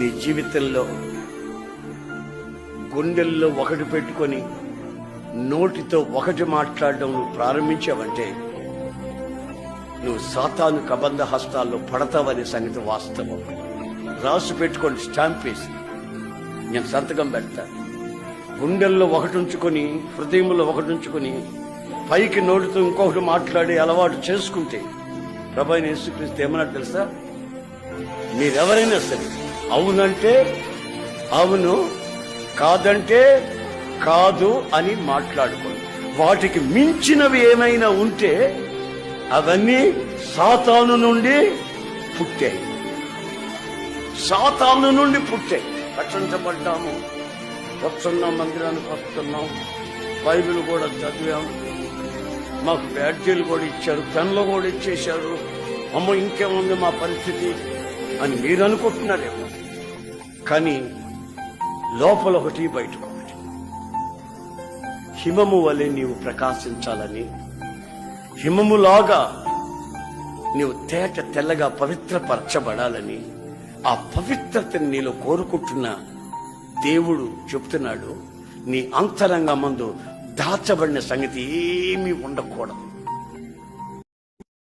నీ జీవితంలో గుండెల్లో ఒకటి పెట్టుకొని నోటితో ఒకటి మాట్లాడడం నువ్వు ప్రారంభించావంటే నువ్వు సాతాను కబంధ హస్తాల్లో పడతావనే సంగతి వాస్తవం. రాసి పెట్టుకొని స్టాంప్ వేసి నేను సంతకం పెడతా. గుండెల్లో ఒకటి ఉంచుకొని హృదయంలో ఒకటి ఉంచుకొని పైకి నోటితో ఇంకొకటి మాట్లాడి అలవాటు చేసుకుంటే ప్రభువైన యేసుక్రీస్తు ఏమన్నా తెలుసా? మీరెవరైనా సరే అవునంటే అవును, కాదంటే కాదు అని మాట్లాడుకోండి. వాటికి మించినవి ఏమైనా ఉంటే అవన్నీ సాతాను నుండి పుట్టాయి. సాతాను నుండి పుట్టాయి. రక్షించబడ్డాము, వస్తున్నాం, మందిరానికి వస్తున్నాం, బైబిల్ కూడా చదివాం, మాకు బ్యాడ్జీలు కూడా ఇచ్చారు, పెన్లు కూడా ఇచ్చేశారు, అమ్మ ఇంకేముంది మా పరిస్థితి అని మీరు అనుకుంటున్నారేమో. కానీ లోపల ఒకటి బయటకు ఒకటి. హిమము వలె నీవు ప్రకాశించాలని, హిమములాగా నీవు తేట తెల్లగా పవిత్రపరచబడాలని, ఆ పవిత్రతని నీలో కోరుకుంటున్న దేవుడు చెప్తున్నాడు, నీ అంతరంగమందు దాచబడిన సంగతి ఏమీ ఉండకూడదు.